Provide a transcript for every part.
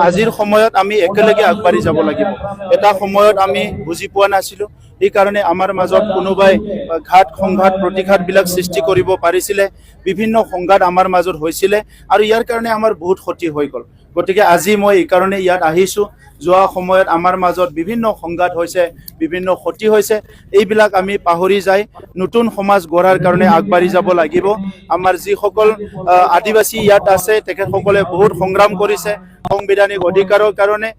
আজিৰ সময়ত আমি একেলগে আগবাঢ়ি যাব লাগিব। এটা সময়ত আমি বুজি পোৱা নাছিলোঁ, এই কাৰণে আমাৰ মাজত কোনোবাই ঘাত সংঘাত প্ৰতিঘাতবিলাক সৃষ্টি কৰিব পাৰিছিলে, বিভিন্ন সংঘাত আমাৰ মাজত হৈছিলে আৰু ইয়াৰ কাৰণে আমাৰ বহুত ক্ষতি হৈ গ'ল। গতিকে আজি মই এই কাৰণে ইয়াত আহিছোঁ। যোৱা সময়ত আমাৰ মাজত বিভিন্ন সংঘাত হৈছে, বিভিন্ন ক্ষতি হৈছে, এইবিলাক আমি পাহৰি যাই নতুন সমাজ গঢ়াৰ কাৰণে আগবাঢ়ি যাব লাগিব। আমাৰ যিসকল আদিবাসী ইয়াত আছে তেখেতসকলে বহুত সংগ্ৰাম কৰিছে সাংবিধানিক অধিকাৰৰ কাৰণে।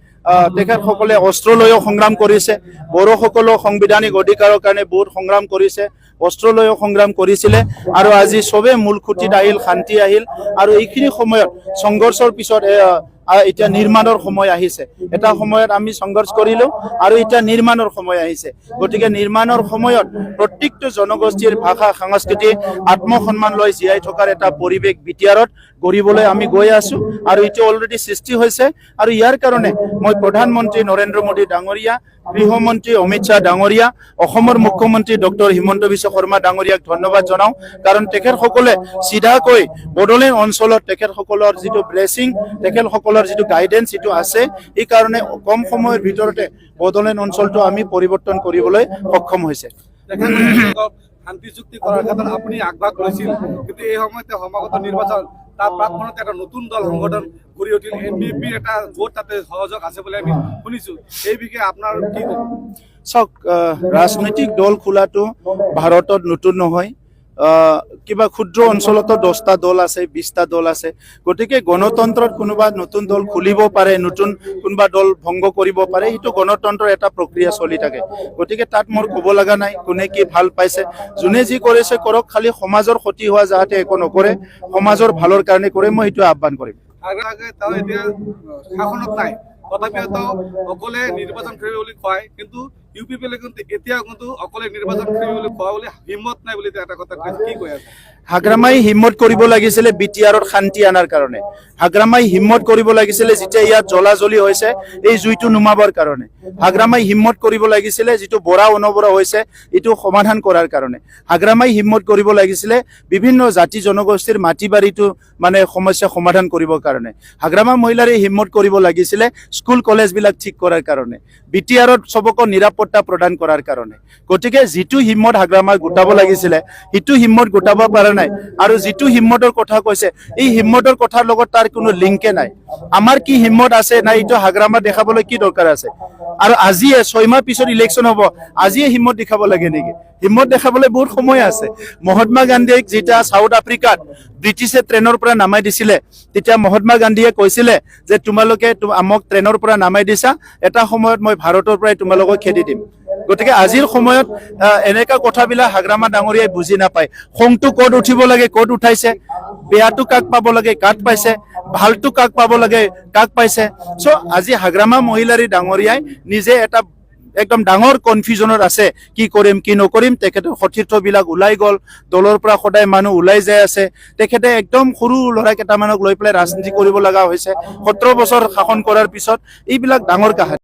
তেখেতসকলে অস্ত্ৰ লৈও সংগ্ৰাম কৰিছে। বড়োসকলেও সাংবিধানিক অধিকাৰৰ কাৰণে বহুত সংগ্ৰাম কৰিছে, অস্ত্ৰ লৈও সংগ্ৰাম কৰিছিলে আৰু আজি চবে মূল খুঁটিত আহিল, শান্তি আহিল আৰু এইখিনি সময়ত সংঘৰ্ষৰ পিছত এতিয়া নিৰ্মাণৰ সময় আহিছে। এটা সময়ত আমি সংঘৰ্ষ কৰিলোঁ আৰু এতিয়া নিৰ্মাণৰ সময় আহিছে। গতিকে নিৰ্মাণৰ সময়ত প্ৰত্যেকটো জনগোষ্ঠীৰ ভাষা সংস্কৃতি আত্মসন্মান লৈ জীয়াই থকাৰ এটা পৰিৱেশ বিটিআৰত কৰিবলৈ আমি গৈ আছোঁ আৰু এইটো অলৰেডি সৃষ্টি হৈছে। আৰু ইয়াৰ কাৰণে মই প্ৰধানমন্ত্ৰী নৰেন্দ্ৰ মোদী ডাঙৰীয়া, গৃহমন্ত্ৰী অমিত শ্বাহ ডাঙৰীয়া, অসমৰ মুখ্যমন্ত্ৰী ডক্টৰ হিমন্ত বিশ্ব শৰ্মা ডাঙৰীয়াক ধন্যবাদ জনাওঁ। কাৰণ তেখেতসকলে চিধাকৈ বড়োলেণ্ড অঞ্চলত তেখেতসকলৰ যিটো ব্লেছিং, তেখেতসকলৰ যিটো গাইডেন্স যিটো আছে, এই কাৰণে কম সময়ৰ ভিতৰতে বড়োলেণ্ড অঞ্চলটো আমি পৰিৱৰ্তন কৰিবলৈ সক্ষম হৈছে। শান্তি চুক্তি কৰাৰ ক্ষেত্ৰত আপুনি আগভাগ লৈছিল, কিন্তু এই সময়তে সমাগত নিৰ্বাচন তাৰ প্ৰাকখনতে এটা নতুন দল সংগঠন গঢ়ি উঠিল। NDPৰ এটা ভোট তাতে সহযোগ আছে বুলি আমি শুনিছোঁ, এই বিষয়ে আপোনাৰ কি ক'ব? চাওক, ৰাজনৈতিক দল খোলাটো ভাৰতত নতুন নহয়। কিবা ক্ষুদ্ৰ অঞ্চলতো 10টা দল আছে, 20টা দল আছে। গতিকে গণতন্ত্ৰত কোনোবা নতুন দল খুলিব পাৰে, নতুন কোনোবা দল ভংগ কৰিব পাৰে, সেইটো গণতন্ত্ৰৰ এটা প্ৰক্ৰিয়া চলি থাকে। গতিকে তাত মোৰ ক'ব লগা নাই কোনে কি ভাল পাইছে, যোনে যি কৰিছে কৰক, খালি সমাজৰ ক্ষতি হোৱা যাতে একো নকৰে, সমাজৰ ভালৰ কাৰণে কৰে, মই সেইটো আহ্বান কৰিম। এতিয়া শাসনত নাই, তথাপিও তেওঁ অকলে নিৰ্বাচন খেলিব বুলি কয়, কিন্তু UPPলে কিন্তু এতিয়া কিন্তু অকলে নিৰ্বাচন খেলিব বুলি কোৱা বুলি হিম্মত নাই বুলি এটা কথা কি কৈ আছে? হাগ্ৰামাই হিম্মত কৰিব লাগিছিলে বিটিআৰত শান্তি আনাৰ কাৰণে। হাগ্ৰামাই হিম্মত কৰিব লাগিছিলে যেতিয়া ইয়াত জ্বলাজ্বলি হৈছে এই জুইটো নুমাবৰ কাৰণে। হাগ্ৰামাই হিম্মত কৰিব লাগিছিলে যিটো বৰা অনবৰা হৈছে এইটো সমাধান কৰাৰ কাৰণে। হাগ্ৰামাই হিম্মত কৰিব লাগিছিলে বিভিন্ন জাতি জনগোষ্ঠীৰ মাটি বাৰীটো মানে সমস্যা সমাধান কৰিবৰ কাৰণে। হাগ্ৰামা মহিলাৰে হিম্মত কৰিব লাগিছিলে স্কুল কলেজবিলাক ঠিক কৰাৰ কাৰণে, বিটিআৰত চবকো নিৰাপত্তা প্ৰদান কৰাৰ কাৰণে। গতিকে যিটো হিম্মত হাগ্ৰামাই গোটাব লাগিছিলে সেইটো হিম্মত গোটাব পৰা নাই। আৰু যিটো হিম্মতৰ কথা কৈছে, এই হিম্মতৰ কথাৰ লগত তাৰ কোনো লিংকে নাই। আমাৰ কি হিম্মত আছে নাই এইটো হাগ্ৰামা দেখাবলৈ কি দৰকাৰ আছে? আৰু আজিয়ে 6 মাহ পিছত ইলেকশ্যন হ'ব, আজিয়ে হিম্মত দেখাব লাগে নেকি? হিম্মত দেখাবলৈ বহুত সময় আছে। মহাত্মা গান্ধীক যেতিয়া চাউথ আফ্ৰিকাত ব্ৰিটিছে ট্ৰেইনৰ পৰা নামাই দিছিলে, তেতিয়া মহাত্মা গান্ধীয়ে কৈছিলে যে তোমালোকে আমাক ট্ৰেইনৰ পৰা নামাই দিছা, এটা সময়ত মই ভাৰতৰ পৰাই তোমালোকক খেদি দিম। গতিকে আজিৰ সময়ত এনেকা কথাবিলাক হাগ্ৰামা ডাঙৰীয়াই বুজি নাপায়। খংটো ক'ত উঠিব লাগে ক'ত উঠাইছে, বেয়াটো কাক পাব লাগে কাক পাইছে, ভালটো কাক পাব লাগে কাক পাইছে। চ' আজি হাগ্ৰামা মহিলাৰী ডাঙৰীয়াই নিজে এটা একদম ডাঙৰ কনফিউজনত আছে, কি কৰিম কি নকৰিম। তেখেতৰ সতীৰ্থবিলাক ওলাই গ'ল, দলৰ পৰা সদায় মানুহ ওলাই যাই আছে। তেখেতে একদম সৰু ল'ৰা কেইটামানক লৈ পেলাই ৰাজনীতি কৰিব লগা হৈছে 17 বছৰ শাসন কৰাৰ পিছত। এইবিলাক ডাঙৰ কাহিনী।